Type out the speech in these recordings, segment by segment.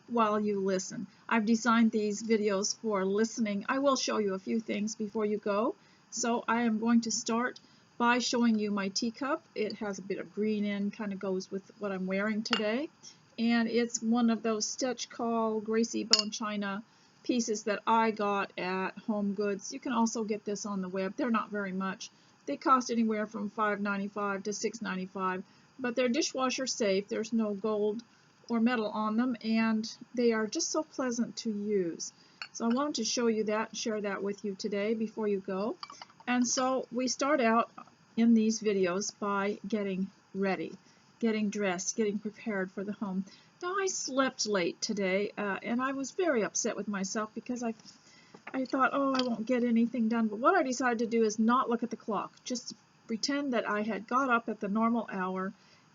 while you listen. I've designed these videos for listening. I will show you a few things before you go. So I am going to start by showing you my teacup. It has a bit of green in, kind of goes with what I'm wearing today. And it's one of those Stitch Call Gracie bone china pieces that I got at Home Goods. You can also get this on the web. They're not very much. They cost anywhere from $5.95 to $6.95, but they're dishwasher safe. There's no gold or metal on them, and they are just so pleasant to use. So I wanted to show you that, share that with you today before you go. And so we start out in these videos by getting ready, getting dressed, getting prepared for the home. Now I slept late today, and I was very upset with myself because I thought, oh, I won't get anything done. But what I decided to do is not look at the clock, just pretend that I had got up at the normal hour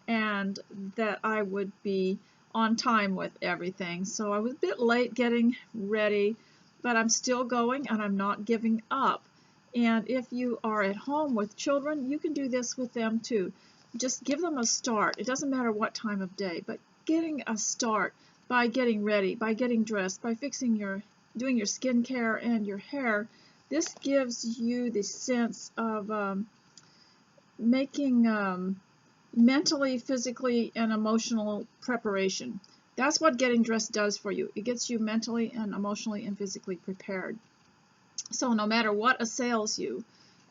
and that I would be on time with everything. So I was a bit late getting ready, but I'm still going and I'm not giving up. And if you are at home with children, you can do this with them too. Just give them a start. It doesn't matter what time of day, but getting a start by getting ready, by getting dressed, by doing your skincare and your hair. This gives you the sense of making mentally, physically, and emotional preparation. That's what getting dressed does for you. It gets you mentally and emotionally and physically prepared. So no matter what assails you,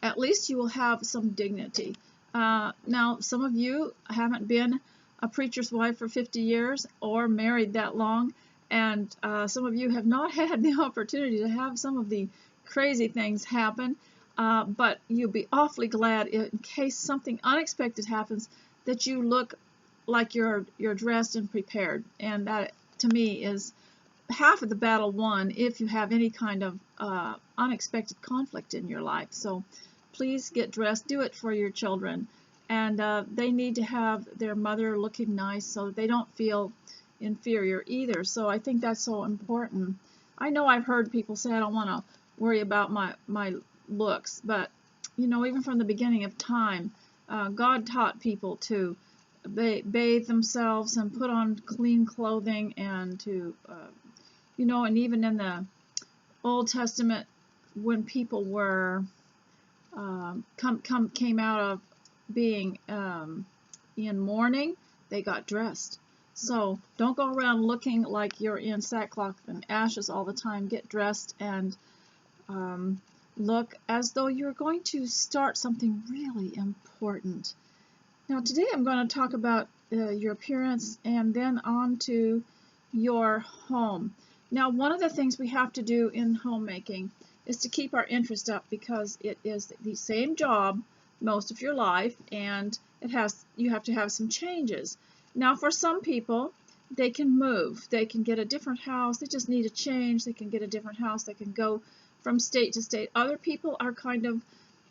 at least you will have some dignity. Now, some of you haven't been a preacher's wife for 50 years or married that long, and some of you have not had the opportunity to have some of the crazy things happen, but you'll be awfully glad in case something unexpected happens that you look like you're dressed and prepared. And that, to me, is half of the battle won if you have any kind of unexpected conflict in your life. So please get dressed. Do it for your children. And they need to have their mother looking nice so that they don't feel inferior either. So I think that's so important. I know I've heard people say I don't want to worry about my looks, but you know, even from the beginning of time, God taught people to bathe themselves and put on clean clothing, and to you know, and even in the Old Testament, when people were came out of being in mourning, they got dressed. So don't go around looking like you're in sackcloth and ashes all the time. Get dressed and look as though you're going to start something really important. Now today I'm going to talk about your appearance and then on to your home. Now one of the things we have to do in homemaking is to keep our interest up, because it is the same job most of your life, and you have to have some changes. Now for some people, they can move, they can get a different house, they just need a change, they can get a different house, they can go from state to state. Other people are kind of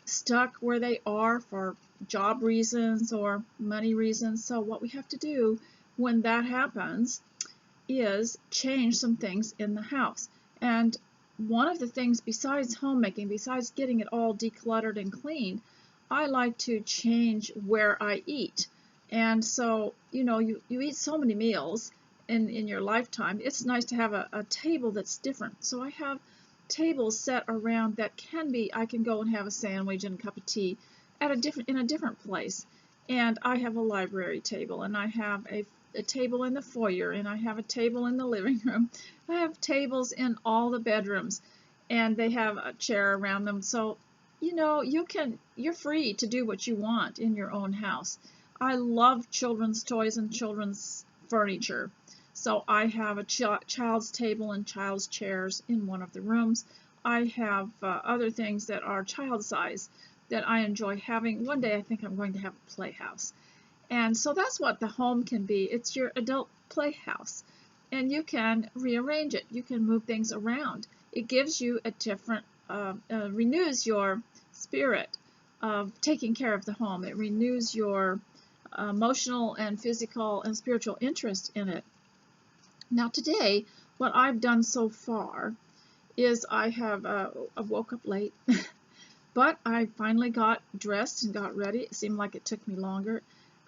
stuck where they are for job reasons or money reasons. So what we have to do when that happens is change some things in the house. And one of the things, besides homemaking, besides getting it all decluttered and cleaned, I like to change where I eat. And so, you know, you eat so many meals in your lifetime. It's nice to have a table that's different. So I have tables set around that I can go and have a sandwich and a cup of tea in a different place. And I have a library table, and I have a table in the foyer, and I have a table in the living room. I have tables in all the bedrooms, and they have a chair around them. So, you know, you're free to do what you want in your own house. I love children's toys and children's furniture. So I have a child's table and child's chairs in one of the rooms. I have other things that are child size that I enjoy having. One day I think I'm going to have a playhouse. And so that's what the home can be. It's your adult playhouse. And you can rearrange it. You can move things around. It gives you a different, renews your spirit of taking care of the home. It renews your emotional and physical and spiritual interest in it. Now today, what I've done so far is I woke up late, but I finally got dressed and got ready. It seemed like it took me longer.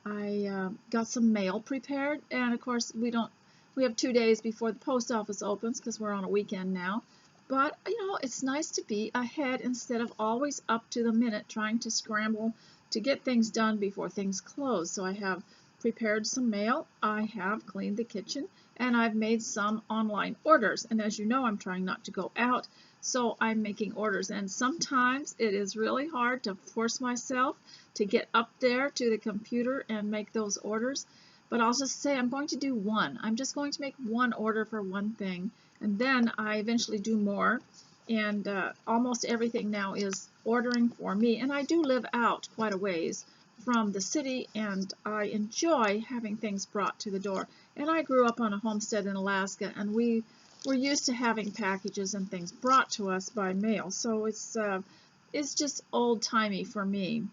I got some mail prepared, and of course we don't We have 2 days before the post office opens because we're on a weekend now. But, you know, it's nice to be ahead instead of always up to the minute trying to scramble to get things done before things close. So I have prepared some mail, I have cleaned the kitchen, and I've made some online orders. And as you know, I'm trying not to go out, so I'm making orders. And sometimes it is really hard to force myself to get up there to the computer and make those orders. But I'll just say I'm going to do one. I'm just going to make one order for one thing, and then I eventually do more. And almost everything now is ordering for me. And I do live out quite a ways from the city, and I enjoy having things brought to the door. And I grew up on a homestead in Alaska, and we were used to having packages and things brought to us by mail. So it's just old-timey for me.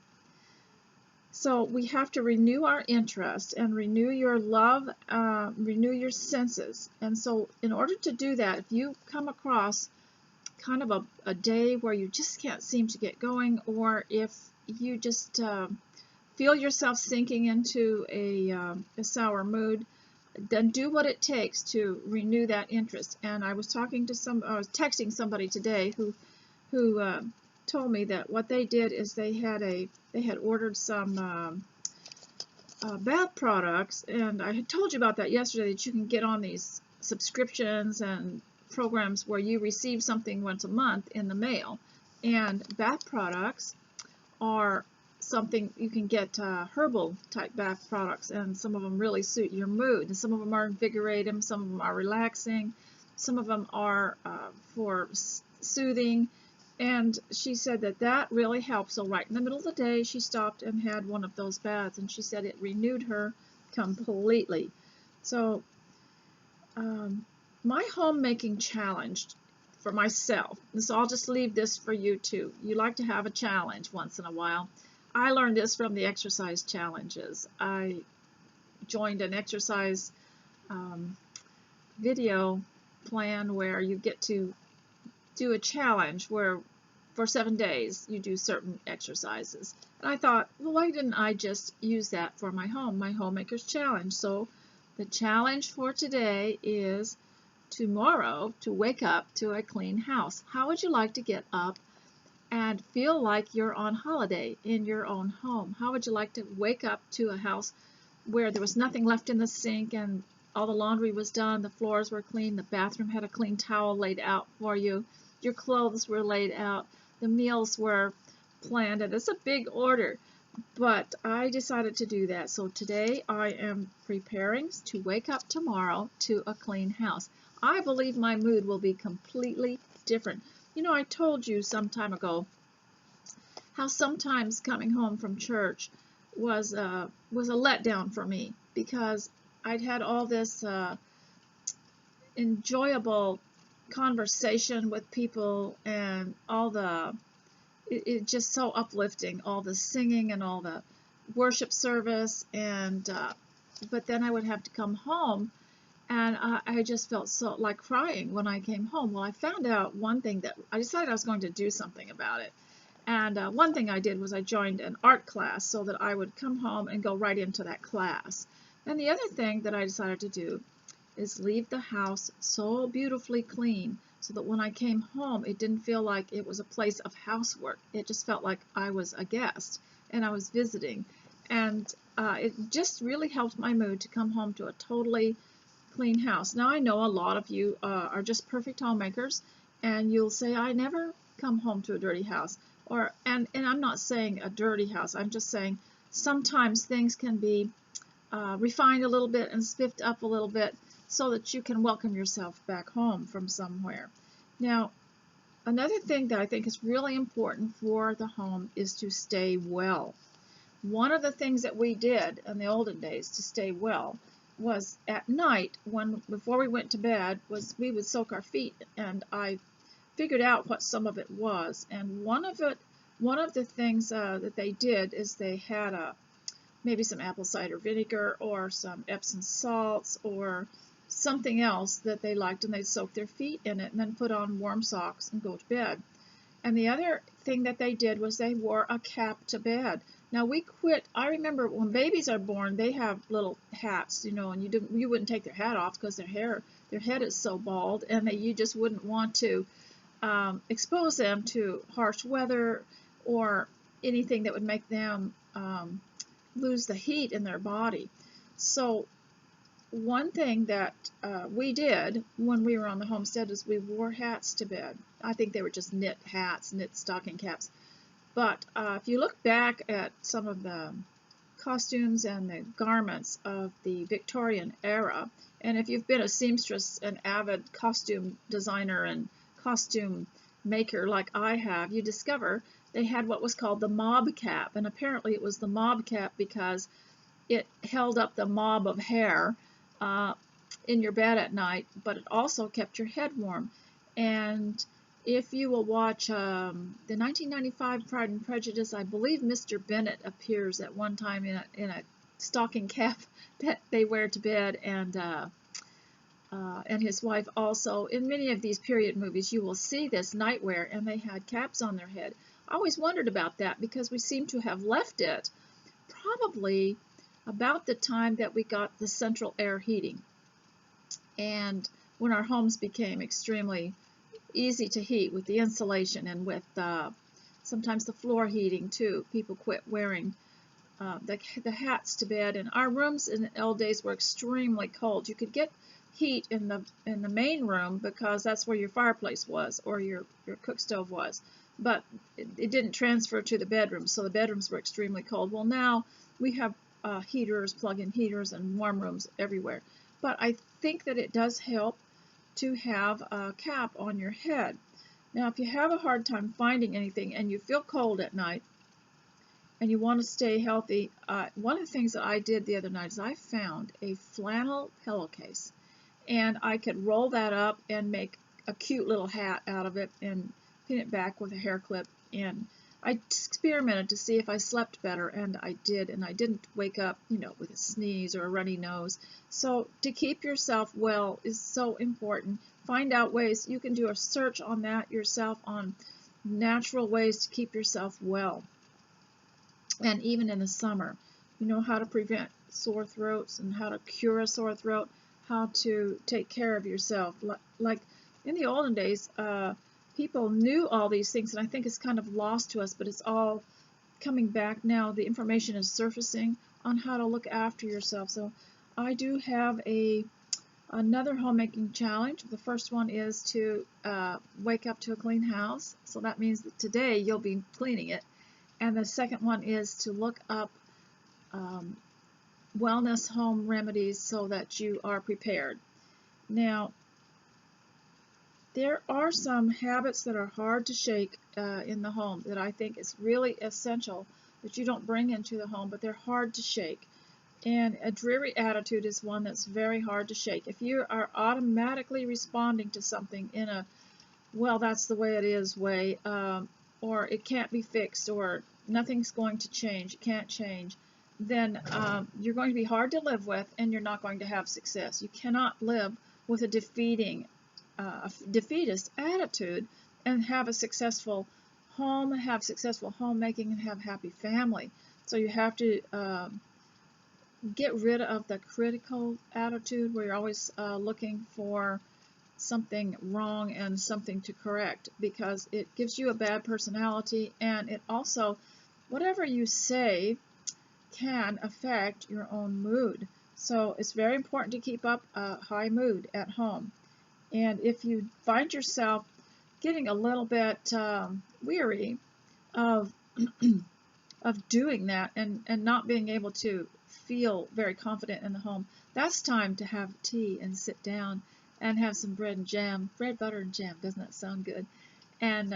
So we have to renew our interest and renew your love, renew your senses. And so in order to do that, if you come across kind of a day where you just can't seem to get going, or if you just feel yourself sinking into a sour mood, then do what it takes to renew that interest. And I was texting somebody today who told me that what they did is they had ordered some bath products, and I had told you about that yesterday, that you can get on these subscriptions and programs where you receive something once a month in the mail. And bath products are something you can get, herbal type bath products, and some of them really suit your mood, and some of them are invigorating, some of them are relaxing, some of them are for soothing. And she said that that really helps. So right in the middle of the day, she stopped and had one of those baths, and she said it renewed her completely. So my homemaking challenge for myself, and so I'll just leave this for you too. You like to have a challenge once in a while. I learned this from the exercise challenges. I joined an exercise video plan where you get to do a challenge where for 7 days you do certain exercises. And I thought, well, why didn't I just use that for my homemaker's challenge? So the challenge for today is tomorrow to wake up to a clean house. How would you like to get up and feel like you're on holiday in your own home? How would you like to wake up to a house where there was nothing left in the sink and all the laundry was done, the floors were clean, the bathroom had a clean towel laid out for you, your clothes were laid out, the meals were planned, and it's a big order, but I decided to do that. So today I am preparing to wake up tomorrow to a clean house. I believe my mood will be completely different. You know, I told you some time ago how sometimes coming home from church was a letdown for me, because I'd had all this enjoyable conversation with people, and all it just so uplifting, all the singing and all the worship service, and but then I would have to come home, and I just felt so like crying when I came home. Well, I found out one thing, that I decided I was going to do something about it. And one thing I did was I joined an art class so that I would come home and go right into that class. And the other thing that I decided to do is leave the house so beautifully clean so that when I came home, it didn't feel like it was a place of housework. It just felt like I was a guest and I was visiting. And it just really helped my mood to come home to a totally clean house. Now, I know a lot of you are just perfect homemakers, and you'll say, I never come home to a dirty house. And I'm not saying a dirty house. I'm just saying sometimes things can be refined a little bit and spiffed up a little bit so that you can welcome yourself back home from somewhere. Now, another thing that I think is really important for the home is to stay well. One of the things that we did in the olden days to stay well was at night, before we went to bed, was we would soak our feet, and I figured out what some of it was. And one of the things that they did is they had maybe some apple cider vinegar or some Epsom salts or something else that they liked, and they'd soak their feet in it and then put on warm socks and go to bed. And the other thing that they did was they wore a cap to bed. Now we quit. I remember when babies are born, they have little hats, you know, and you wouldn't take their hat off because their head is so bald, and that you just wouldn't want to expose them to harsh weather or anything that would make them lose the heat in their body. So one thing that we did when we were on the homestead is we wore hats to bed. I think they were just knit hats, knit stocking caps. But if you look back at some of the costumes and the garments of the Victorian era, and if you've been a seamstress, an avid costume designer and costume maker like I have, you discover they had what was called the mob cap, and apparently it was the mob cap because it held up the mob of hair in your bed at night, but it also kept your head warm. And if you will watch the 1995 Pride and Prejudice, I believe Mr. Bennet appears at one time in a stocking cap that they wear to bed, and his wife also. In many of these period movies, you will see this nightwear, and they had caps on their head. I always wondered about that because we seem to have left it probably about the time that we got the central air heating, and when our homes became extremely easy to heat with the insulation and with sometimes the floor heating too. People quit wearing the hats to bed, and our rooms in the old days were extremely cold. You could get heat in the main room because that's where your fireplace was or your cook stove was, but it didn't transfer to the bedrooms, so the bedrooms were extremely cold. Well, now we have heaters, plug-in heaters, and warm rooms everywhere. But I think that it does help to have a cap on your head. Now, if you have a hard time finding anything and you feel cold at night and you want to stay healthy, one of the things that I did the other night is I found a flannel pillowcase, and I could roll that up and make a cute little hat out of it and pin it back with a hair clip. And I experimented to see if I slept better, and I did, and I didn't wake up, you know, with a sneeze or a runny nose. So to keep yourself well is so important. Find out ways. You can do a search on that yourself on natural ways to keep yourself well. And even in the summer, you know how to prevent sore throats and how to cure a sore throat, how to take care of yourself. Like in the olden days, people knew all these things, and I think it's kind of lost to us, but it's all coming back now. The information is surfacing on how to look after yourself. So I do have another homemaking challenge. The first one is to wake up to a clean house. So that means that today you'll be cleaning it. And the second one is to look up wellness home remedies so that you are prepared. Now, there are some habits that are hard to shake in the home that I think is really essential that you don't bring into the home, but they're hard to shake. And a dreary attitude is one that's very hard to shake. If you are automatically responding to something in a, well, that's the way it is way, or it can't be fixed, or nothing's going to change, it can't change, then you're going to be hard to live with, and you're not going to have success. You cannot live with a defeatist attitude and have a successful home, have successful homemaking, and have a happy family. So you have to get rid of the critical attitude where you're always looking for something wrong and something to correct, because it gives you a bad personality, and it also, whatever you say can affect your own mood. So it's very important to keep up a high mood at home. And if you find yourself getting a little bit weary of of doing that and not being able to feel very confident in the home, that's time to have tea and sit down and have some bread and jam, bread, butter, and jam. Doesn't that sound good? And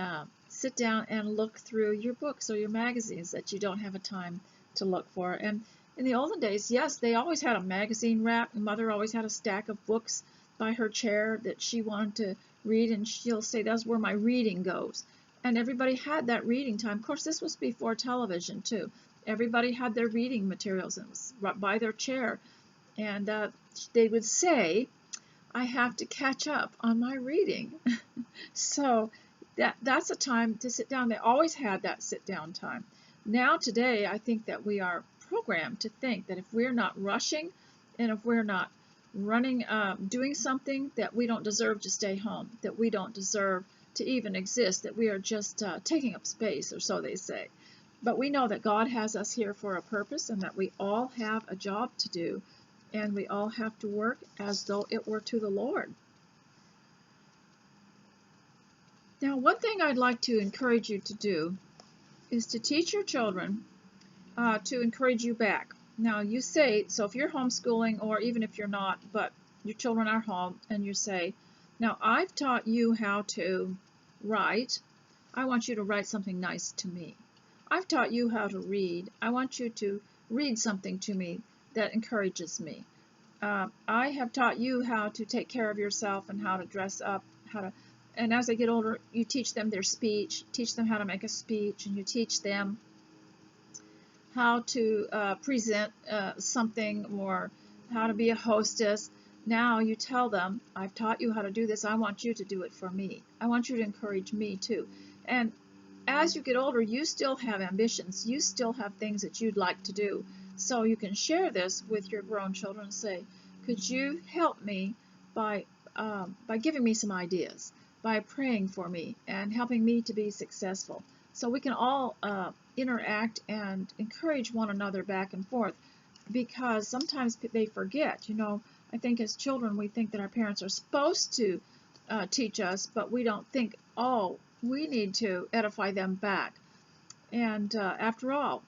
sit down and look through your books or your magazines that you don't have a time to look for. And in the olden days, yes, they always had a magazine rack. Mother always had a stack of books by her chair that she wanted to read, and she'll say, that's where my reading goes. And everybody had that reading time. Of course, this was before television, too. Everybody had their reading materials, and it was right by their chair. And they would say, I have to catch up on my reading. So that's a time to sit down. They always had that sit-down time. Now today, I think that we are programmed to think that if we're not rushing and if we're not running, doing something, that we don't deserve to stay home, that we don't deserve to even exist, that we are just taking up space, or so they say. But we know that God has us here for a purpose, and that we all have a job to do, and we all have to work as though it were to the Lord. Now, one thing I'd like to encourage you to do is to teach your children to encourage you back. Now, you say, so if you're homeschooling, or even if you're not, but your children are home, and you say, now I've taught you how to write. I want you to write something nice to me. I've taught you how to read. I want you to read something to me that encourages me. I have taught you how to take care of yourself and how to dress up, and as they get older, you teach them their speech, teach them how to make a speech, and you teach them how to present something, or how to be a hostess. Now you tell them, I've taught you how to do this. I want you to do it for me. I want you to encourage me too. And as you get older, you still have ambitions. You still have things that you'd like to do. So you can share this with your grown children and say, could you help me by giving me some ideas, by praying for me and helping me to be successful? So we can all interact and encourage one another back and forth, because sometimes they forget. You know, I think as children we think that our parents are supposed to teach us, but we don't think, oh, we need to edify them back. And after all,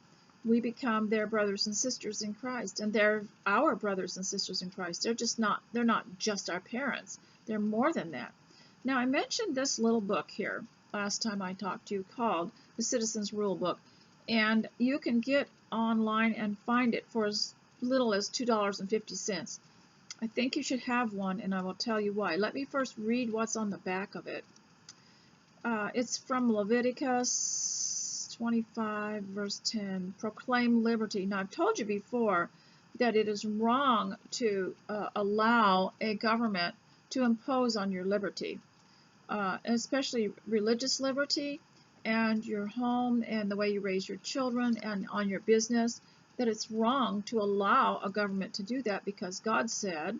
we become their brothers and sisters in Christ, and they're our brothers and sisters in Christ. They're not just our parents. They're more than that. Now, I mentioned this little book here last time I talked to you, called The Citizen's Rule Book, and you can get online and find it for as little as $2.50. I think you should have one, and I will tell you why. Let me first read what's on the back of it. It's from Leviticus 25, verse 10, proclaim liberty. Now, I've told you before that it is wrong to allow a government to impose on your liberty, especially religious liberty, and your home, and the way you raise your children, and on your business, that it's wrong to allow a government to do that, because God said,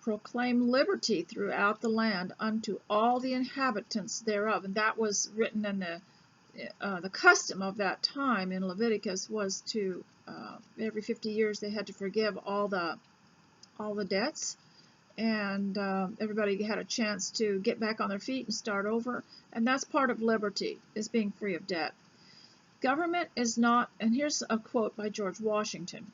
proclaim liberty throughout the land unto all the inhabitants thereof. And that was written in the custom of that time in Leviticus was to every 50 years they had to forgive all the debts, and everybody had a chance to get back on their feet and start over. And that's part of liberty, is being free of debt. Government is not, and here's a quote by George Washington,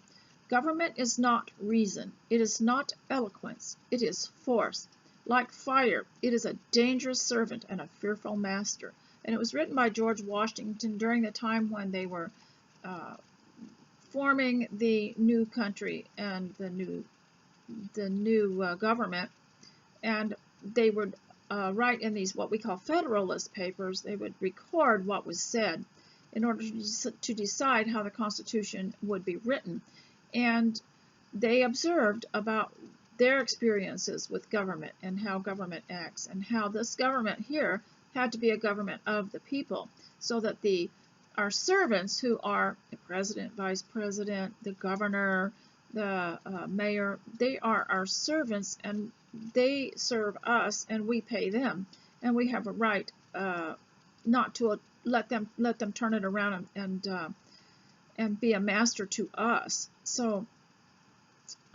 government is not reason, it is not eloquence, it is force. Like fire, it is a dangerous servant and a fearful master. And it was written by George Washington during the time when they were forming the new country and the new government. And they would write in these what we call Federalist papers. They would record what was said in order to decide how the Constitution would be written. And they observed about their experiences with government and how government acts, and how this government here had to be a government of the people, so that our servants, who are the president, vice president, the governor, the mayor, they are our servants, and they serve us, and we pay them, and we have a right not to let them turn it around and be a master to us. So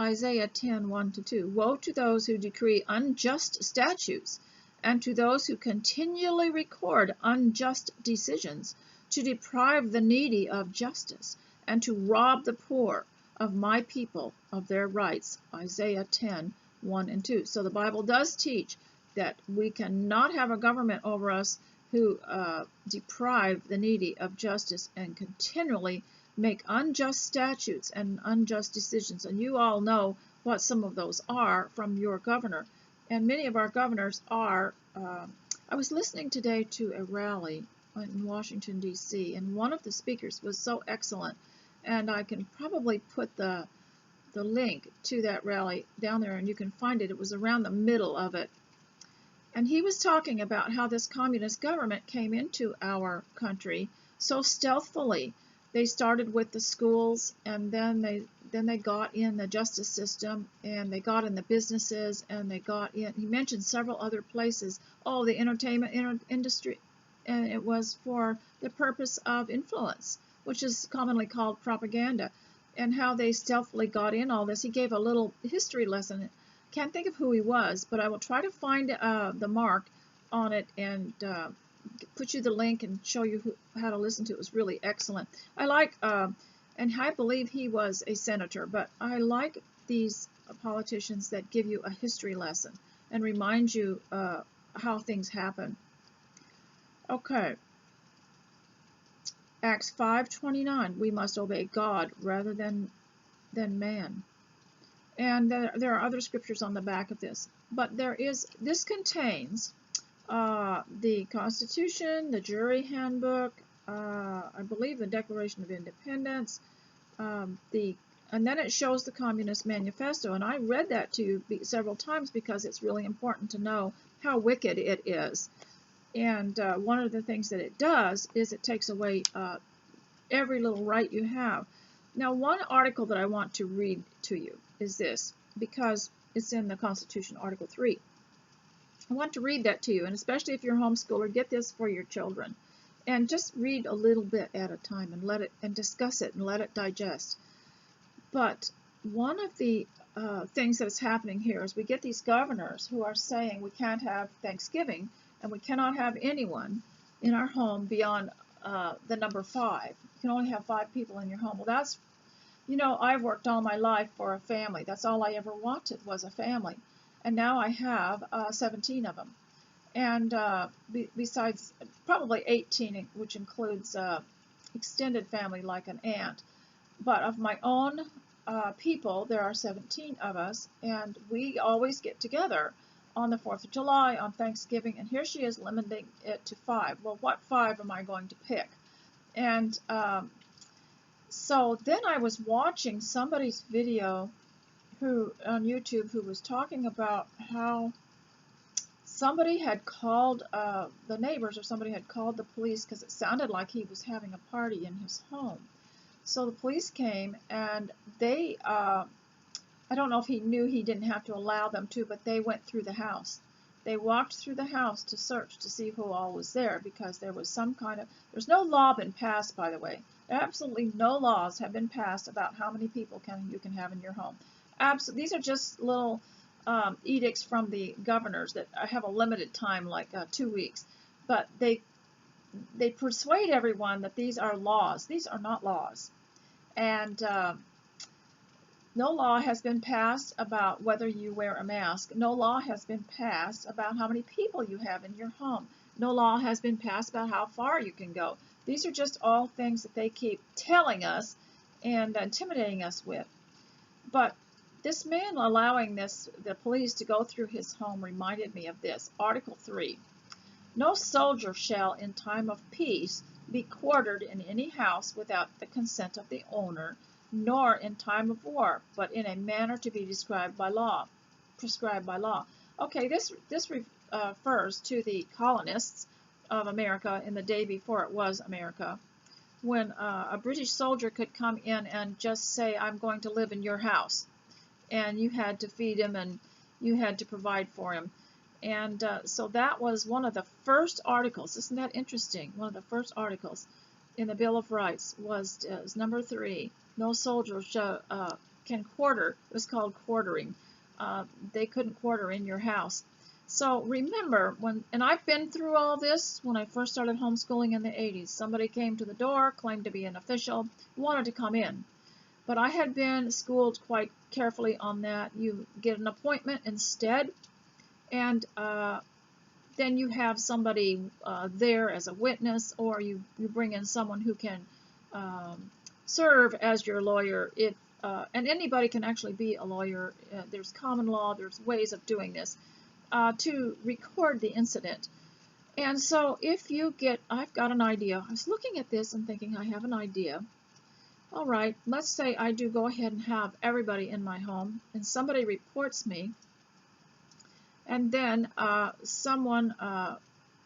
Isaiah 10, 1-2, woe to those who decree unjust statutes, and to those who continually record unjust decisions, to deprive the needy of justice, and to rob the poor of my people of their rights. Isaiah 10, 1-2. So the Bible does teach that we cannot have a government over us who deprive the needy of justice and continually make unjust statutes and unjust decisions. And you all know what some of those are from your governor. And many of our governors are, I was listening today to a rally in Washington, D.C., and one of the speakers was so excellent, and I can probably put the link to that rally down there, and you can find it. It was around the middle of it. And he was talking about how this communist government came into our country so stealthily. They started with the schools, and then they got in the justice system, and they got in the businesses, and they got in. He mentioned several other places. Oh, the entertainment industry, and it was for the purpose of influence, which is commonly called propaganda, and how they stealthily got in all this. He gave a little history lesson. Can't think of who he was, but I will try to find the mark on it and put you the link and show you how to listen to it. It was really excellent. I like, and I believe he was a senator, but I like these politicians that give you a history lesson and remind you how things happen. Okay. Acts 5:29. We must obey God rather than man. And there are other scriptures on the back of this, but this contains the Constitution, the Jury Handbook, I believe the Declaration of Independence, and then it shows the Communist Manifesto, and I read that to you several times because it's really important to know how wicked it is. And one of the things that it does is it takes away every little right you have. Now, one article that I want to read to you is this, because it's in the Constitution, Article 3. I want to read that to you, and especially if you're a homeschooler, get this for your children. And just read a little bit at a time and discuss it and let it digest. But one of the things that is happening here is we get these governors who are saying we can't have Thanksgiving and we cannot have anyone in our home beyond the number 5. You can only have 5 people in your home. Well, that's, I've worked all my life for a family. That's all I ever wanted was a family. And now I have 17 of them. And besides probably 18, which includes extended family like an aunt. But of my own people, there are 17 of us, and we always get together on the 4th of July, on Thanksgiving, and here she is limiting it to 5. Well, what 5 am I going to pick? And so then I was watching somebody's video on YouTube who was talking about how somebody had called the neighbors, or somebody had called the police because it sounded like he was having a party in his home. So the police came, and they, I don't know if he knew he didn't have to allow them to, but they went through the house. They walked through the house to search to see who all was there, because there was some kind of, there's no law been passed, by the way. Absolutely no laws have been passed about how many people you can have in your home. These are just little edicts from the governors that have a limited time, like 2 weeks. But they persuade everyone that these are laws. These are not laws. And no law has been passed about whether you wear a mask. No law has been passed about how many people you have in your home. No law has been passed about how far you can go. These are just all things that they keep telling us and intimidating us with. But this man allowing the police to go through his home reminded me of this. Article 3. No soldier shall, in time of peace, be quartered in any house without the consent of the owner, nor in time of war, but in a manner to be prescribed by law. Okay, this refers to the colonists of America in the day before it was America, when a British soldier could come in and just say, I'm going to live in your house. And you had to feed him, and you had to provide for him. And so that was one of the first articles. Isn't that interesting? One of the first articles in the Bill of Rights was number 3. No soldier can quarter. It was called quartering. They couldn't quarter in your house. So remember, and I've been through all this when I first started homeschooling in the 80s. Somebody came to the door, claimed to be an official, wanted to come in. But I had been schooled quite carefully on that. You get an appointment instead, and then you have somebody there as a witness, or you bring in someone who can serve as your lawyer. And anybody can actually be a lawyer. There's common law. There's ways of doing this to record the incident. And so if you I've got an idea. I was looking at this and thinking, I have an idea. All right, let's say I do go ahead and have everybody in my home, and somebody reports me, and then someone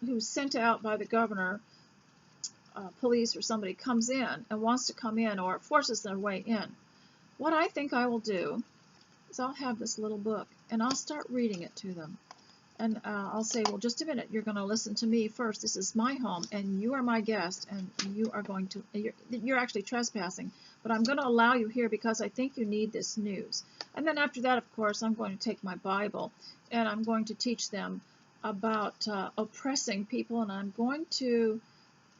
who's sent out by the governor police or somebody comes in and wants to come in or forces their way in, what I think I will do is I'll have this little book and I'll start reading it to them. And I'll say, well, just a minute, you're going to listen to me first. This is my home, and you are my guest, and you are going to, you're actually trespassing, but I'm going to allow you here because I think you need this news. And then after that, of course, I'm going to take my Bible, and I'm going to teach them about oppressing people, and I'm going to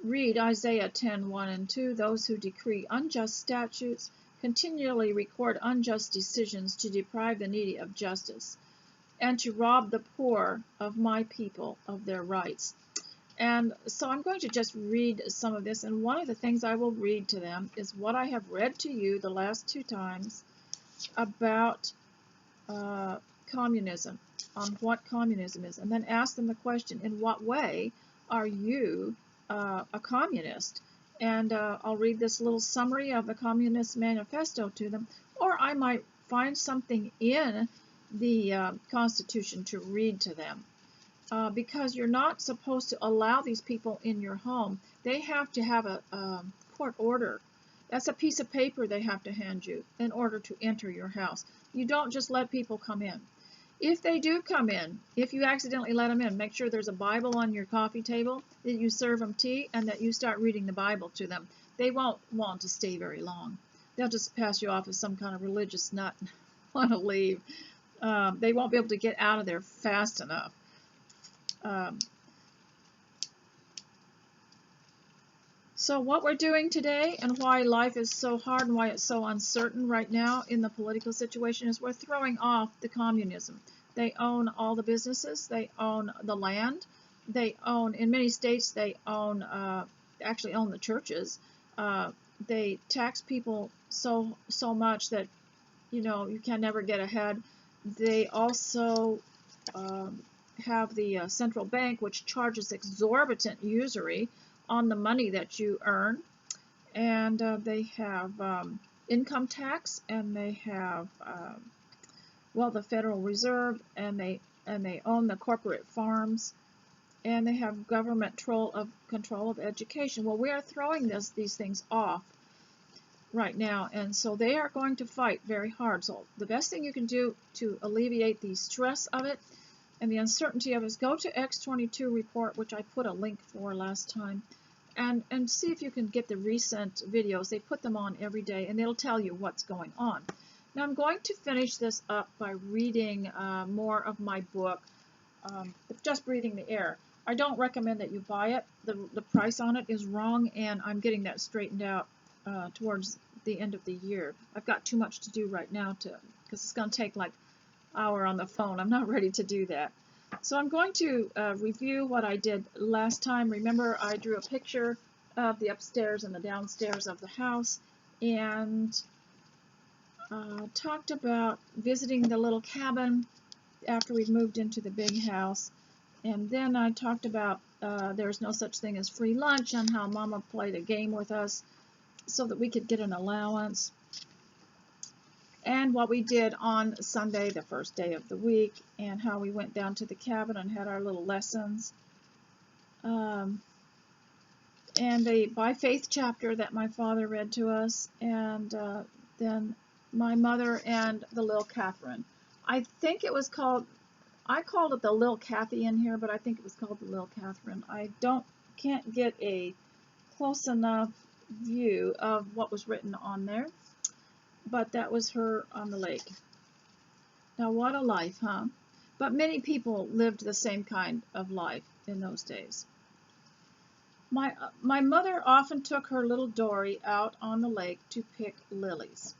read Isaiah 10:1 and 2, those who decree unjust statutes continually record unjust decisions to deprive the needy of justice, and to rob the poor of my people of their rights. And so I'm going to just read some of this, and one of the things I will read to them is what I have read to you the last 2 times about communism, on what communism is, and then ask them the question, in what way are you a communist? And I'll read this little summary of the Communist Manifesto to them, or I might find something in the Constitution to read to them, because you're not supposed to allow these people in your home. They have to have a court order. That's a piece of paper they have to hand you in order to enter your house. You don't just let people come in. If they do come in, if you accidentally let them in, make sure there's a Bible on your coffee table, that you serve them tea, and that you start reading the Bible to them. They won't want to stay very long. They'll just pass you off as some kind of religious nut and want to leave. They won't be able to get out of there fast enough. So what we're doing today, and why life is so hard and why it's so uncertain right now in the political situation, is we're throwing off the communism. They own all the businesses. They own the land. They own, in many states, they own, actually own the churches. They tax people so much that, you know, you can never get ahead. They also have the central bank, which charges exorbitant usury on the money that you earn, and they have income tax, and they have well, the Federal Reserve, and they own the corporate farms, and they have government control of education. Well, we are throwing these things off right now, and so they are going to fight very hard. So the best thing you can do to alleviate the stress of it and the uncertainty of it is go to X22 report, which I put a link for last time, and see if you can get the recent videos. They put them on every day, and they'll tell you what's going on. Now I'm going to finish this up by reading more of my book, Just Breathing the Air. I don't recommend that you buy it. The price on it is wrong, and I'm getting that straightened out towards the end of the year. I've got too much to do right now because it's going to take like an hour on the phone. I'm not ready to do that. So I'm going to review what I did last time. Remember, I drew a picture of the upstairs and the downstairs of the house, and talked about visiting the little cabin after we moved into the big house. And then I talked about there's no such thing as free lunch, and how Mama played a game with us so that we could get an allowance, and what we did on Sunday, the first day of the week, and how we went down to the cabin and had our little lessons, and the By Faith chapter that my father read to us, and then my mother and the Lil Catherine. I think it was called, I called it the Lil Kathy in here, but I think it was called the Lil Catherine. I can't get a close enough view of what was written on there, but that was her on the lake. Now what a life, huh? But many people lived the same kind of life in those days. My mother often took her little Dory out on the lake to pick lilies.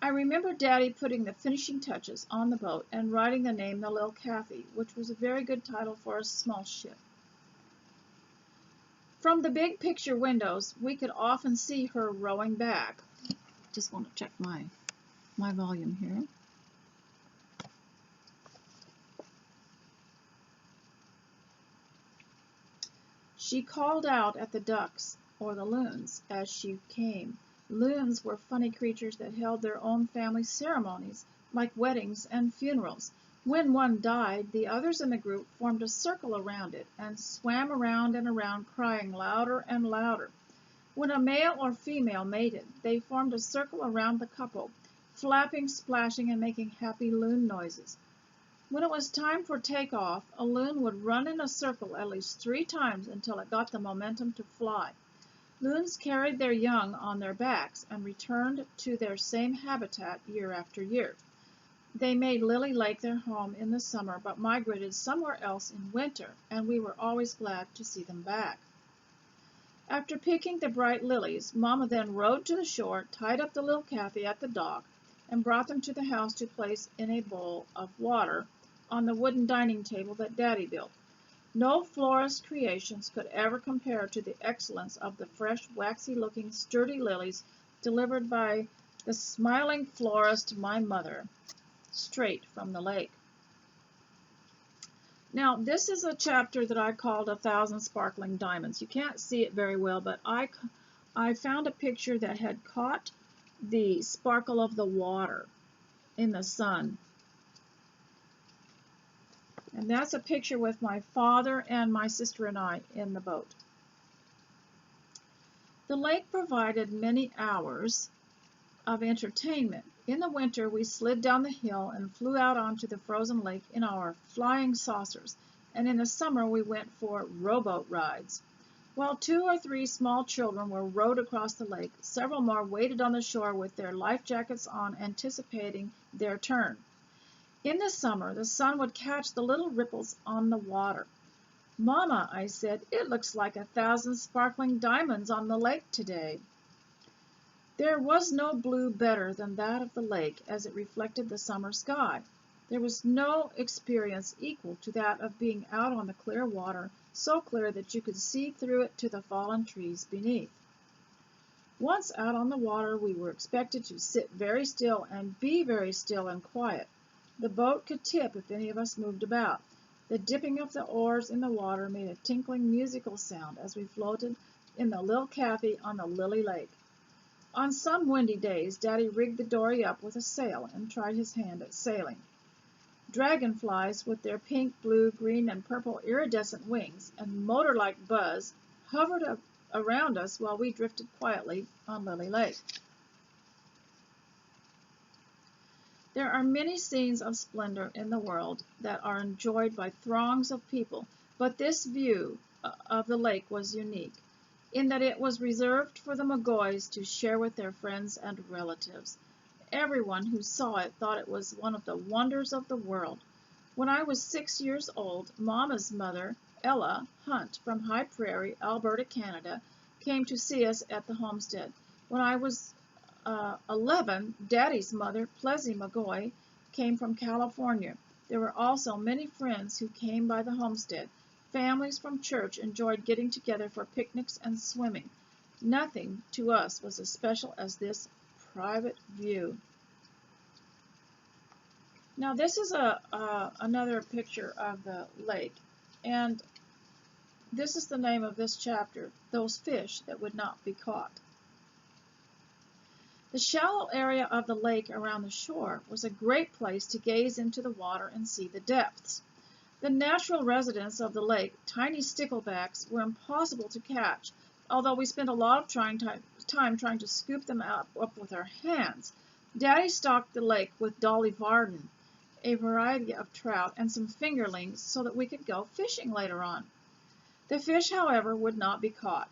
I remember Daddy putting the finishing touches on the boat and writing the name the Lil Kathy, which was a very good title for a small ship. From the big picture windows, we could often see her rowing back. Just want to check my volume here. She called out at the ducks, or the loons, as she came. Loons were funny creatures that held their own family ceremonies, like weddings and funerals. When one died, the others in the group formed a circle around it and swam around and around, crying louder and louder. When a male or female mated, they formed a circle around the couple, flapping, splashing, and making happy loon noises. When it was time for takeoff, a loon would run in a circle at least 3 times until it got the momentum to fly. Loons carried their young on their backs and returned to their same habitat year after year. They made Lily Lake their home in the summer, but migrated somewhere else in winter, and we were always glad to see them back. After picking the bright lilies, Mama then rowed to the shore, tied up the little Kathy at the dock, and brought them to the house to place in a bowl of water on the wooden dining table that Daddy built. No florist creations could ever compare to the excellence of the fresh, waxy-looking, sturdy lilies delivered by the smiling florist, my mother, straight from the lake. Now, this is a chapter that I called 1,000 Sparkling Diamonds. You can't see it very well, but I found a picture that had caught the sparkle of the water in the sun. And that's a picture with my father and my sister and I in the boat. The lake provided many hours of entertainment. In the winter, we slid down the hill and flew out onto the frozen lake in our flying saucers, and in the summer we went for rowboat rides. While 2 or 3 small children were rowed across the lake, several more waited on the shore with their life jackets on, anticipating their turn. In the summer, the sun would catch the little ripples on the water. "Mama," I said, "it looks like 1,000 sparkling diamonds on the lake today." There was no blue better than that of the lake as it reflected the summer sky. There was no experience equal to that of being out on the clear water, so clear that you could see through it to the fallen trees beneath. Once out on the water, we were expected to sit very still and be very still and quiet. The boat could tip if any of us moved about. The dipping of the oars in the water made a tinkling musical sound as we floated in the little Kathy on the Lily Lake. On some windy days, Daddy rigged the dory up with a sail and tried his hand at sailing. Dragonflies, with their pink, blue, green, and purple iridescent wings and motor-like buzz, hovered around us while we drifted quietly on Lily Lake. There are many scenes of splendor in the world that are enjoyed by throngs of people, but this view of the lake was unique, in that it was reserved for the McGoys to share with their friends and relatives. Everyone who saw it thought it was one of the wonders of the world. When I was 6 years old, Mama's mother, Ella Hunt, from High Prairie, Alberta, Canada, came to see us at the homestead. When I was 11, Daddy's mother, Plessy McGoy, came from California. There were also many friends who came by the homestead. Families from church enjoyed getting together for picnics and swimming. Nothing to us was as special as this private view. Now this is another picture of the lake, and this is the name of this chapter, "Those Fish That Would Not Be Caught." The shallow area of the lake around the shore was a great place to gaze into the water and see the depths. The natural residents of the lake, tiny sticklebacks, were impossible to catch, although we spent a lot of time trying to scoop them up with our hands. Daddy stocked the lake with Dolly Varden, a variety of trout, and some fingerlings so that we could go fishing later on. The fish, however, would not be caught.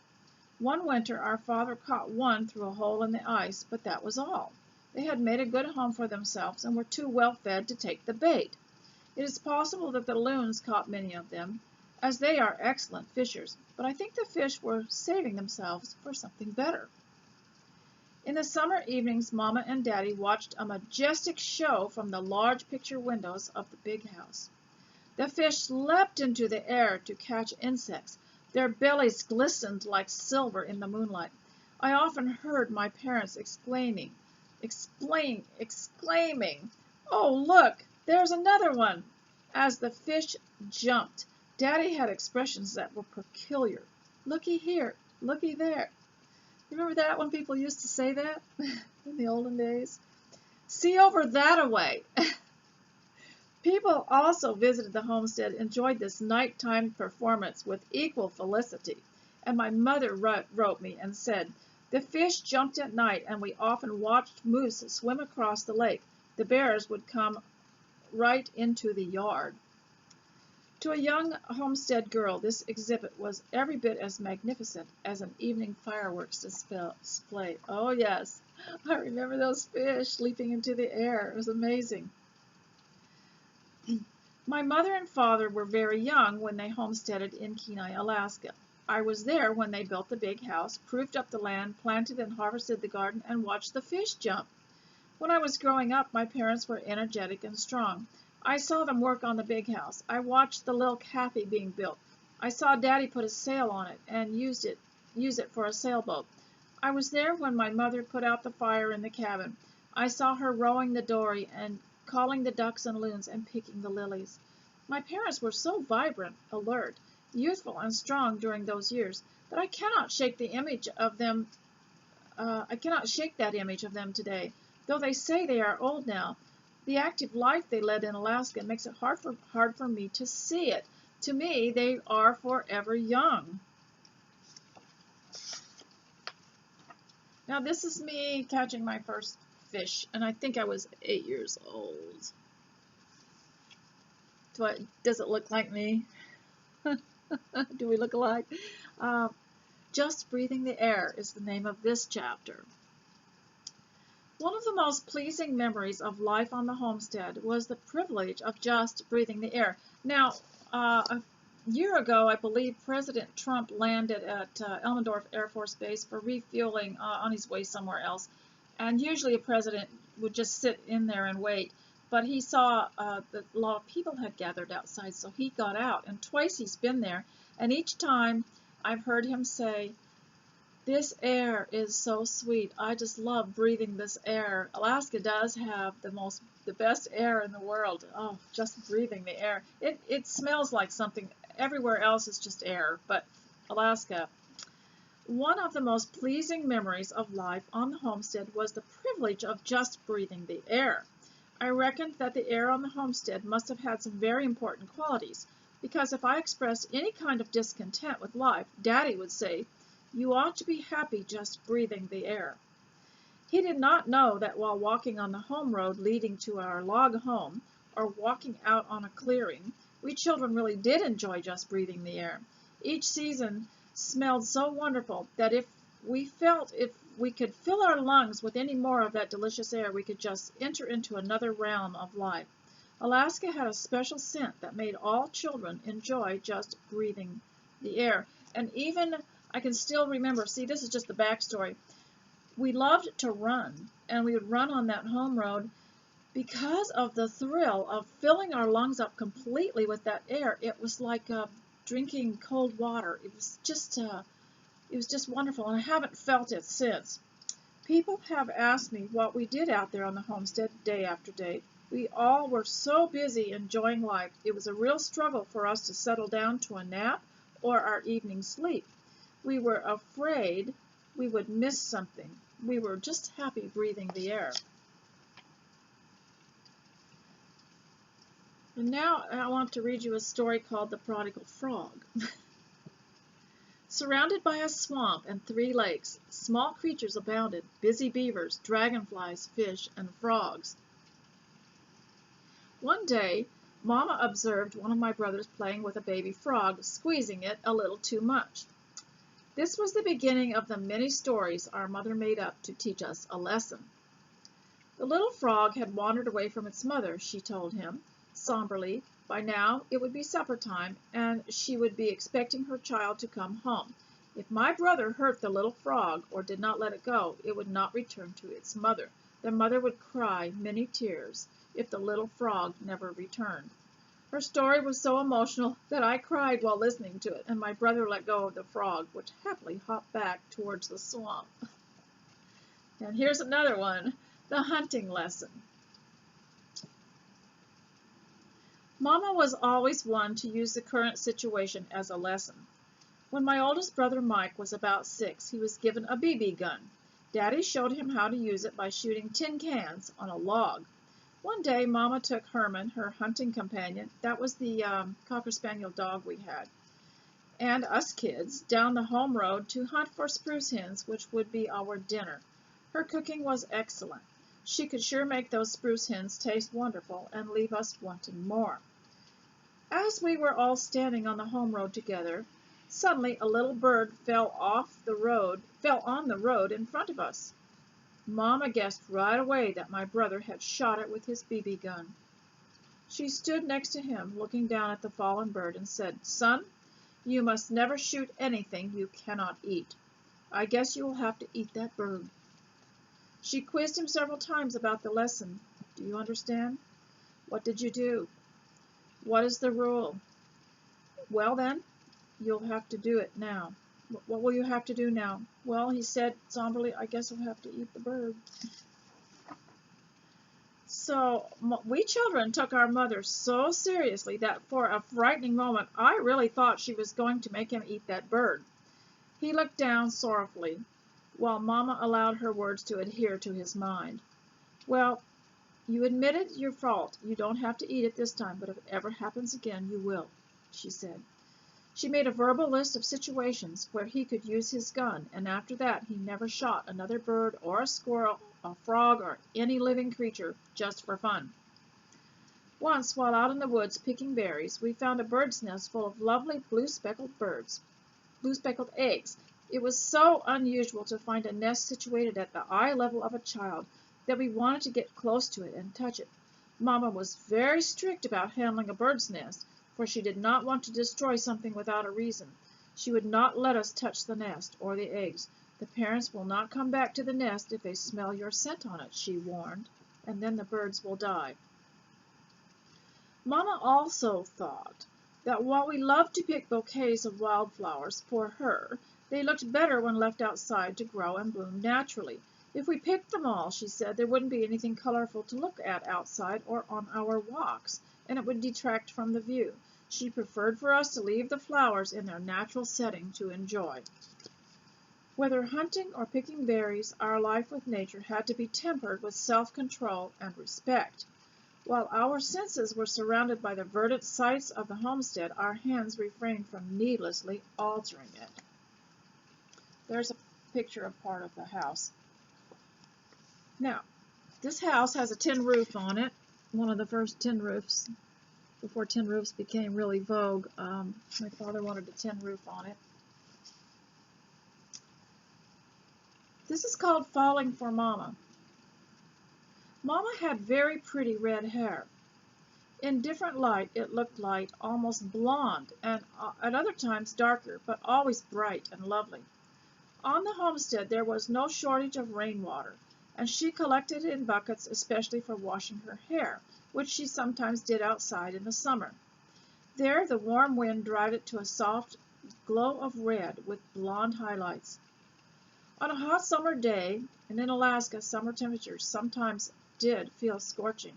One winter our father caught one through a hole in the ice, but that was all. They had made a good home for themselves and were too well fed to take the bait. It is possible that the loons caught many of them, as they are excellent fishers, but I think the fish were saving themselves for something better. In the summer evenings, Mama and Daddy watched a majestic show from the large picture windows of the big house. The fish leapt into the air to catch insects. Their bellies glistened like silver in the moonlight. I often heard my parents exclaiming, "Oh, look, there's another one!" As the fish jumped. Daddy had expressions that were peculiar. "Looky here, looky there." Remember that when people used to say that in the olden days? "See over that-a-way." People also visited the homestead, enjoyed this nighttime performance with equal felicity, and my mother wrote me and said, "The fish jumped at night, and we often watched moose swim across the lake. The bears would come right into the yard." To a young homestead girl, this exhibit was every bit as magnificent as an evening fireworks display. Oh yes, I remember those fish leaping into the air. It was amazing. My mother and father were very young when they homesteaded in Kenai, Alaska. I was there when they built the big house, proved up the land, planted and harvested the garden, and watched the fish jump. When I was growing up, my parents were energetic and strong. I saw them work on the big house. I watched the little cafe being built. I saw Daddy put a sail on it and use it for a sailboat. I was there when my mother put out the fire in the cabin. I saw her rowing the dory and calling the ducks and loons and picking the lilies. My parents were so vibrant, alert, youthful, and strong during those years that I cannot shake that image of them today. Though they say they are old now, the active life they led in Alaska makes it hard for me to see it. To me, they are forever young. Now, this is me catching my first fish, and I think I was 8 years old. Does it look like me? Do we look alike? Just Breathing the Air is the name of this chapter. One of the most pleasing memories of life on the homestead was the privilege of just breathing the air. Now, a year ago, I believe President Trump landed at Elmendorf Air Force Base for refueling on his way somewhere else. And usually a president would just sit in there and wait. But he saw that a lot of people had gathered outside, so he got out. And twice he's been there. And each time I've heard him say, "This air is so sweet. I just love breathing this air." Alaska does have the best air in the world. Oh, just breathing the air. It smells like something. Everywhere else is just air, but Alaska. One of the most pleasing memories of life on the homestead was the privilege of just breathing the air. I reckoned that the air on the homestead must have had some very important qualities, because if I expressed any kind of discontent with life, Daddy would say, "You ought to be happy just breathing the air." He did not know that while walking on the home road leading to our log home, or walking out on a clearing, we children really did enjoy just breathing the air. Each season smelled so wonderful that if we could fill our lungs with any more of that delicious air, we could just enter into another realm of life. Alaska had a special scent that made all children enjoy just breathing the air. And even I can still remember, see, this is just the backstory. We loved to run, and we would run on that home road because of the thrill of filling our lungs up completely with that air. It was like drinking cold water. It was just wonderful, and I haven't felt it since. People have asked me what we did out there on the homestead day after day. We all were so busy enjoying life. It was a real struggle for us to settle down to a nap or our evening sleep. We were afraid we would miss something. We were just happy breathing the air. And now I want to read you a story called The Prodigal Frog. Surrounded by a swamp and 3 lakes, small creatures abounded, busy beavers, dragonflies, fish, and frogs. One day, Mama observed one of my brothers playing with a baby frog, squeezing it a little too much. This was the beginning of the many stories our mother made up to teach us a lesson. The little frog had wandered away from its mother, she told him, somberly. By now it would be supper time, and she would be expecting her child to come home. If my brother hurt the little frog or did not let it go, it would not return to its mother. The mother would cry many tears if the little frog never returned. Her story was so emotional that I cried while listening to it, and my brother let go of the frog, which happily hopped back towards the swamp. And here's another one, the hunting lesson. Mama was always one to use the current situation as a lesson. When my oldest brother Mike was about 6, he was given a BB gun. Daddy showed him how to use it by shooting tin cans on a log. One day, Mama took Herman, her hunting companion, that was the Cocker Spaniel dog we had, and us kids down the home road to hunt for spruce hens, which would be our dinner. Her cooking was excellent. She could sure make those spruce hens taste wonderful and leave us wanting more. As we were all standing on the home road together, suddenly a little bird fell on the road in front of us. Mama guessed right away that my brother had shot it with his BB gun. She stood next to him, looking down at the fallen bird, and said, "Son, you must never shoot anything you cannot eat. I guess you will have to eat that bird." She quizzed him several times about the lesson. "Do you understand? What did you do? What is the rule? Well then, you'll have to do it now." "What will you have to do now?" "Well," he said somberly, "I guess I'll have to eat the bird." So we children took our mother so seriously that for a frightening moment I really thought she was going to make him eat that bird. He looked down sorrowfully, while Mama allowed her words to adhere to his mind. "Well, you admitted your fault. You don't have to eat it this time, but if it ever happens again, you will," she said. She made a verbal list of situations where he could use his gun, and after that he never shot another bird or a squirrel, a frog, or any living creature, just for fun. Once, while out in the woods picking berries, we found a bird's nest full of lovely blue-speckled eggs. It was so unusual to find a nest situated at the eye level of a child that we wanted to get close to it and touch it. Mama was very strict about handling a bird's nest, for she did not want to destroy something without a reason. She would not let us touch the nest or the eggs. "The parents will not come back to the nest if they smell your scent on it," she warned, "and then the birds will die." Mama also thought that while we loved to pick bouquets of wildflowers for her, they looked better when left outside to grow and bloom naturally. If we picked them all, she said, there wouldn't be anything colorful to look at outside or on our walks, and it would detract from the view. She preferred for us to leave the flowers in their natural setting to enjoy. Whether hunting or picking berries, our life with nature had to be tempered with self-control and respect. While our senses were surrounded by the verdant sights of the homestead, our hands refrained from needlessly altering it. There's a picture of part of the house. Now, this house has a tin roof on it, one of the first tin roofs. Before tin roofs became really vogue, my father wanted a tin roof on it. This is called Falling for Mama. Mama had very pretty red hair. In different light, it looked like almost blonde, and at other times darker, but always bright and lovely. On the homestead, there was no shortage of rainwater, and she collected it in buckets especially for washing her hair, which she sometimes did outside in the summer. There, the warm wind dried it to a soft glow of red with blonde highlights. On a hot summer day, and in Alaska, summer temperatures sometimes did feel scorching,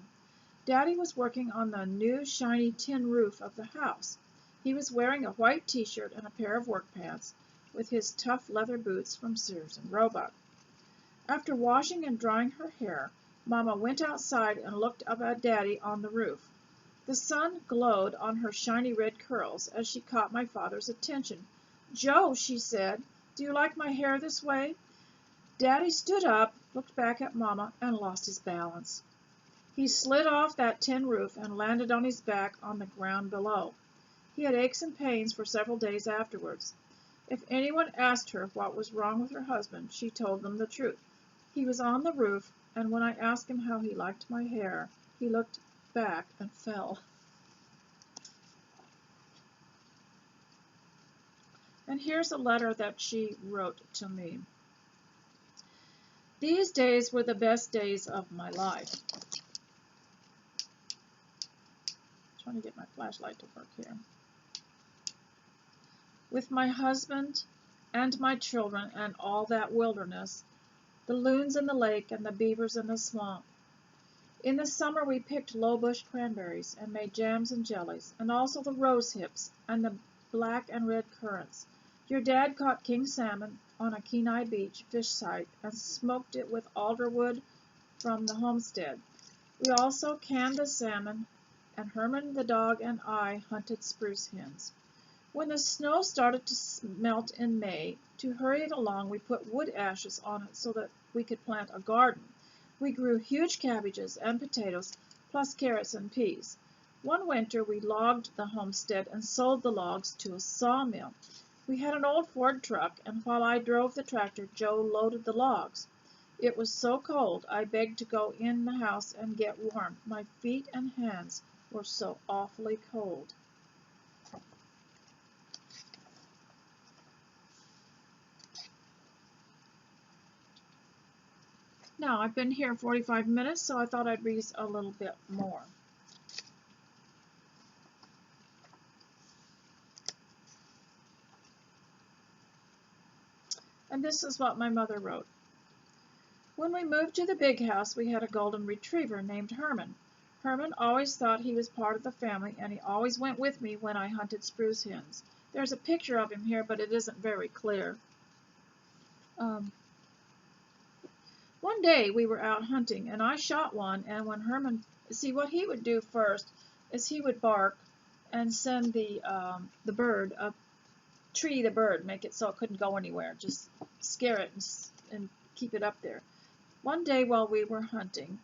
Daddy was working on the new shiny tin roof of the house. He was wearing a white t-shirt and a pair of work pants, with his tough leather boots from Sears and Roebuck. After washing and drying her hair, Mama went outside and looked up at Daddy on the roof. The sun glowed on her shiny red curls as she caught my father's attention. "Joe," she said, "do you like my hair this way?" Daddy stood up, looked back at Mama, and lost his balance. He slid off that tin roof and landed on his back on the ground below. He had aches and pains for several days afterwards. If anyone asked her what was wrong with her husband, she told them the truth. He was on the roof, and when I asked him how he liked my hair, he looked back and fell. And here's a letter that she wrote to me. "These days were the best days of my life." I'm trying to get my flashlight to work here. "With my husband and my children and all that wilderness, the loons in the lake and the beavers in the swamp. In the summer we picked low-bush cranberries and made jams and jellies, and also the rose hips and the black and red currants. Your dad caught king salmon on a Kenai Beach fish site and smoked it with alder wood from the homestead. We also canned the salmon, and Herman the dog and I hunted spruce hens. When the snow started to melt in May, to hurry it along we put wood ashes on it so that we could plant a garden. We grew huge cabbages and potatoes, plus carrots and peas. One winter we logged the homestead and sold the logs to a sawmill. We had an old Ford truck, and while I drove the tractor, Joe loaded the logs. It was so cold I begged to go in the house and get warm. My feet and hands were so awfully cold. Now, I've been here 45 minutes, so I thought I'd read a little bit more. And this is what my mother wrote. When we moved to the big house, we had a golden retriever named Herman. Herman always thought he was part of the family, and he always went with me when I hunted spruce hens. There's a picture of him here, but it isn't very clear. One day we were out hunting, and I shot one, and when Herman, see what he would do first is he would bark and send the bird up, tree the bird, make it so it couldn't go anywhere, just scare it and keep it up there. One day while we were hunting,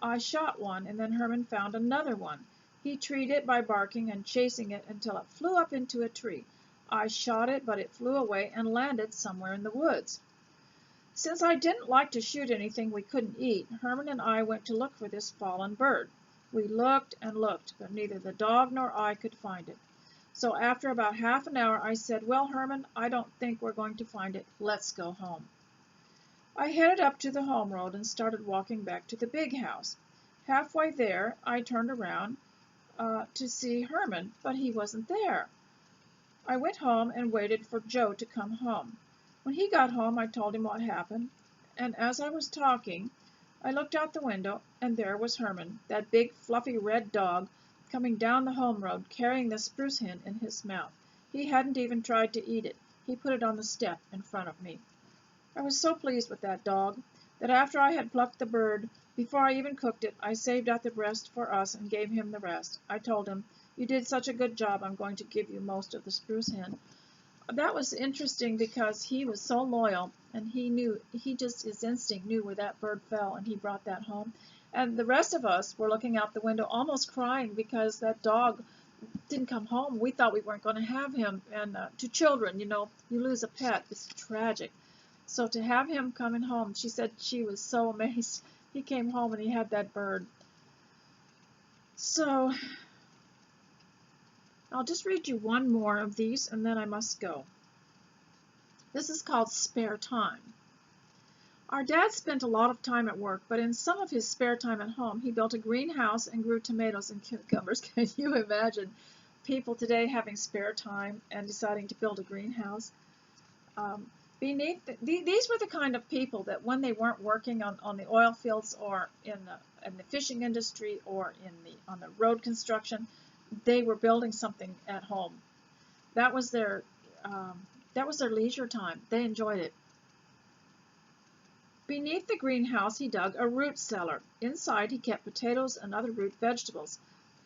I shot one, and then Herman found another one. He treed it by barking and chasing it until it flew up into a tree. I shot it, but it flew away and landed somewhere in the woods. Since I didn't like to shoot anything we couldn't eat, Herman and I went to look for this fallen bird. We looked and looked, but neither the dog nor I could find it. So after about half an hour, I said, "Well, Herman, I don't think we're going to find it. Let's go home." I headed up to the home road and started walking back to the big house. Halfway there, I turned around to see Herman, but he wasn't there. I went home and waited for Joe to come home. When he got home, I told him what happened, and as I was talking, I looked out the window, and there was Herman, that big, fluffy red dog, coming down the home road, carrying the spruce hen in his mouth. He hadn't even tried to eat it. He put it on the step in front of me. I was so pleased with that dog that after I had plucked the bird, before I even cooked it, I saved out the breast for us and gave him the rest. I told him, "You did such a good job, I'm going to give you most of the spruce hen." That was interesting because he was so loyal, and his instinct knew where that bird fell, and he brought that home. And the rest of us were looking out the window almost crying because that dog didn't come home. We thought we weren't going to have him. And to children, you lose a pet. It's tragic. So to have him coming home, she said she was so amazed. He came home and he had that bird. So I'll just read you one more of these, and then I must go. This is called Spare Time. Our dad spent a lot of time at work, but in some of his spare time at home, he built a greenhouse and grew tomatoes and cucumbers. Can you imagine people today having spare time and deciding to build a greenhouse? These were the kind of people that when they weren't working on the oil fields or in the fishing industry or on the road construction, they were building something at home. That was their leisure time. They enjoyed it. Beneath the greenhouse he dug a root cellar. Inside he kept potatoes and other root vegetables.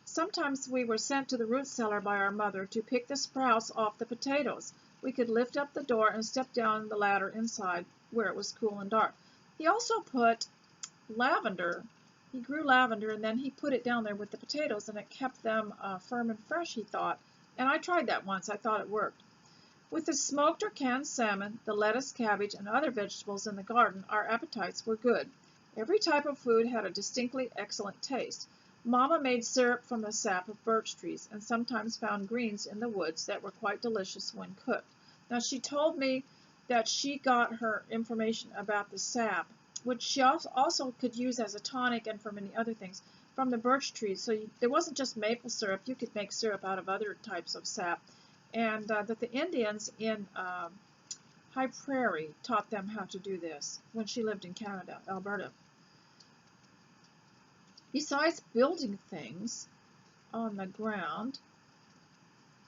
Sometimes we were sent to the root cellar by our mother to pick the sprouts off the potatoes. We could lift up the door and step down the ladder inside where it was cool and dark. He also put lavender. He grew lavender, and then he put it down there with the potatoes, and it kept them firm and fresh, he thought. And I tried that once. I thought it worked. With the smoked or canned salmon, the lettuce, cabbage, and other vegetables in the garden, our appetites were good. Every type of food had a distinctly excellent taste. Mama made syrup from the sap of birch trees, and sometimes found greens in the woods that were quite delicious when cooked. Now, she told me that she got her information about the sap, which she also could use as a tonic and for many other things, from the birch trees. So there wasn't just maple syrup. You could make syrup out of other types of sap. And that the Indians in High Prairie taught them how to do this when she lived in Canada, Alberta. Besides building things on the ground,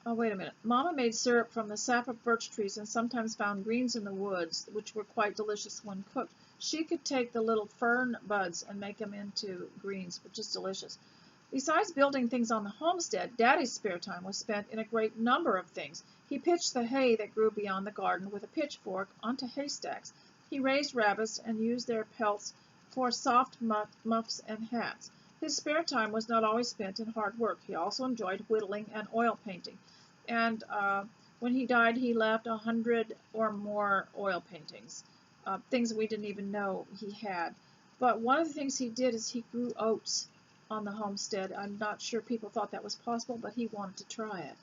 wait a minute. Mama made syrup from the sap of birch trees and sometimes found greens in the woods, which were quite delicious when cooked. She could take the little fern buds and make them into greens, which is delicious. Besides building things on the homestead, Daddy's spare time was spent in a great number of things. He pitched the hay that grew beyond the garden with a pitchfork onto haystacks. He raised rabbits and used their pelts for soft muffs and hats. His spare time was not always spent in hard work. He also enjoyed whittling and oil painting. And when he died, he left 100 or more oil paintings, things we didn't even know he had. But one of the things he did is he grew oats on the homestead. I'm not sure people thought that was possible, but he wanted to try it.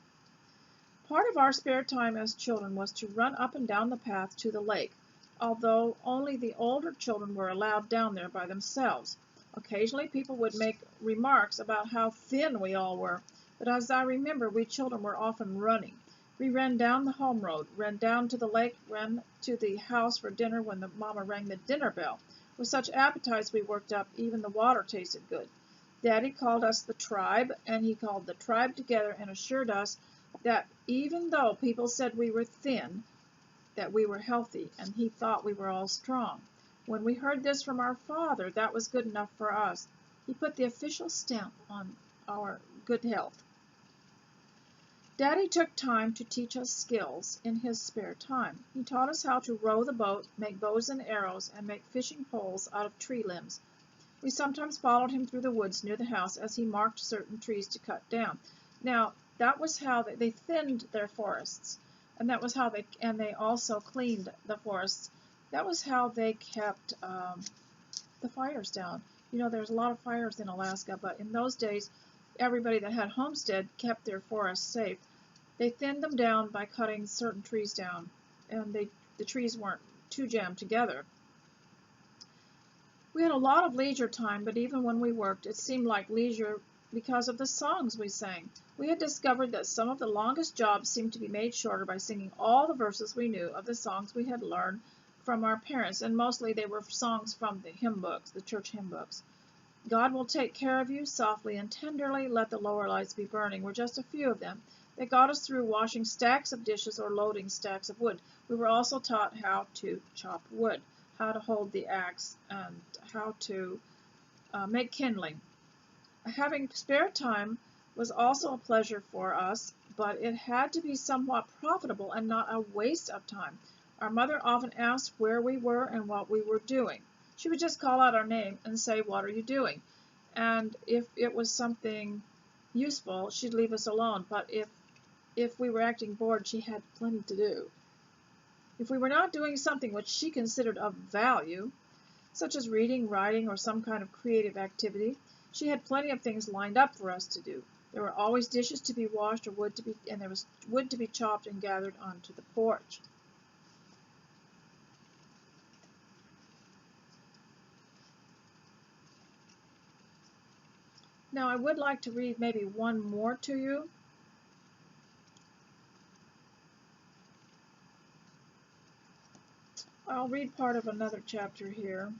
Part of our spare time as children was to run up and down the path to the lake, although only the older children were allowed down there by themselves. Occasionally people would make remarks about how thin we all were, but as I remember, we children were often running. We ran down the home road, ran down to the lake, ran to the house for dinner when the mama rang the dinner bell. With such appetites we worked up, even the water tasted good. Daddy called us the tribe, and he called the tribe together and assured us that even though people said we were thin, that we were healthy, and he thought we were all strong. When we heard this from our father, that was good enough for us. He put the official stamp on our good health. Daddy took time to teach us skills in his spare time. He taught us how to row the boat, make bows and arrows, and make fishing poles out of tree limbs. We sometimes followed him through the woods near the house as he marked certain trees to cut down. Now, that was how they thinned their forests, and that was how they also cleaned the forests. That was how they kept the fires down. You know, there's a lot of fires in Alaska, but in those days, everybody that had homestead kept their forests safe. They thinned them down by cutting certain trees down, and the trees weren't too jammed together. We had a lot of leisure time, but even when we worked, it seemed like leisure because of the songs we sang. We had discovered that some of the longest jobs seemed to be made shorter by singing all the verses we knew of the songs we had learned from our parents, and mostly they were songs from the hymn books, the church hymn books. God will take care of you, softly and tenderly, let the lower lights be burning, were just a few of them. They got us through washing stacks of dishes or loading stacks of wood. We were also taught how to chop wood, how to hold the axe, and how to make kindling. Having spare time was also a pleasure for us, but it had to be somewhat profitable and not a waste of time. Our mother often asked where we were and what we were doing. She would just call out our name and say, "What are you doing?" And if it was something useful, she'd leave us alone, but if we were acting bored, she had plenty to do. If we were not doing something which she considered of value, such as reading, writing, or some kind of creative activity, she had plenty of things lined up for us to do. There were always dishes to be washed or and there was wood to be chopped and gathered onto the porch. Now I would like to read maybe one more to you. I'll read part of another chapter here.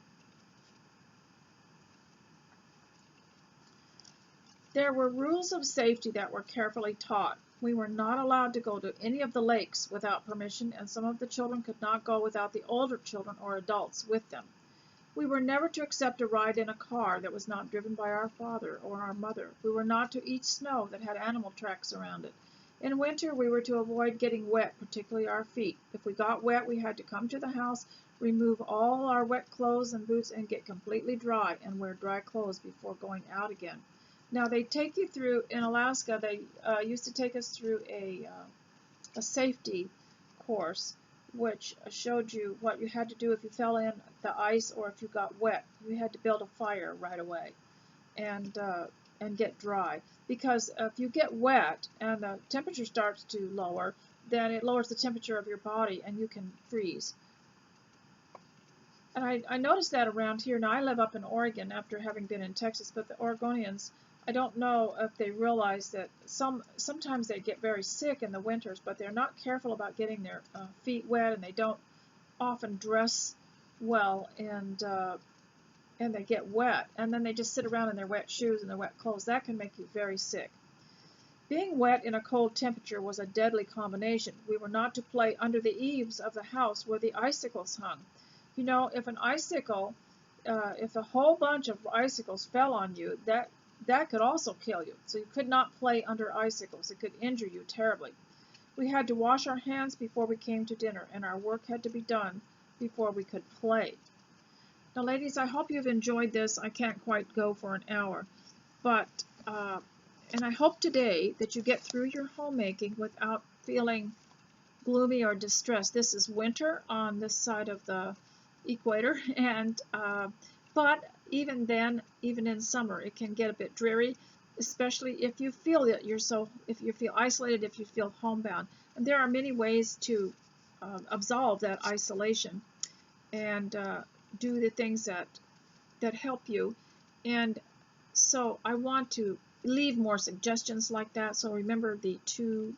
There were rules of safety that were carefully taught. We were not allowed to go to any of the lakes without permission, and some of the children could not go without the older children or adults with them. We were never to accept a ride in a car that was not driven by our father or our mother. We were not to eat snow that had animal tracks around it. In winter, we were to avoid getting wet, particularly our feet. If we got wet, we had to come to the house, remove all our wet clothes and boots, and get completely dry and wear dry clothes before going out again. Now, they take you through, in Alaska, they used to take us through a safety course, which showed you what you had to do if you fell in the ice or if you got wet. You had to build a fire right away and get dry. Because if you get wet and the temperature starts to lower, then it lowers the temperature of your body and you can freeze. And I noticed that around here. Now, I live up in Oregon after having been in Texas, but the Oregonians, I don't know if they realize that sometimes they get very sick in the winters, but they're not careful about getting their feet wet, and they don't often dress well, and they get wet, and then they just sit around in their wet shoes and their wet clothes. That can make you very sick. Being wet in a cold temperature was a deadly combination. We were not to play under the eaves of the house where the icicles hung. You know, if an icicle, if a whole bunch of icicles fell on you, that could also kill you. So you could not play under icicles. It could injure you terribly. We had to wash our hands before we came to dinner, and our work had to be done before we could play. Now, ladies, I hope you've enjoyed this. I can't quite go for an hour, but and I hope today that you get through your homemaking without feeling gloomy or distressed. This is winter on this side of the equator, and but even then, even in summer, it can get a bit dreary, especially if you feel that if you feel isolated, if you feel homebound. And there are many ways to absolve that isolation and do the things that help you. And so I want to leave more suggestions like that. So remember the two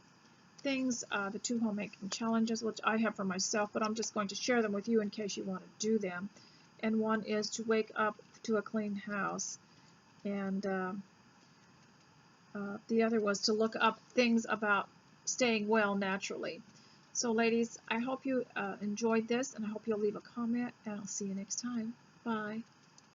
things, the two homemaking challenges, which I have for myself, but I'm just going to share them with you in case you want to do them. And one is to wake up to a clean house, and the other was to look up things about staying well naturally. So ladies, I hope you enjoyed this, and I hope you'll leave a comment, and I'll see you next time. Bye.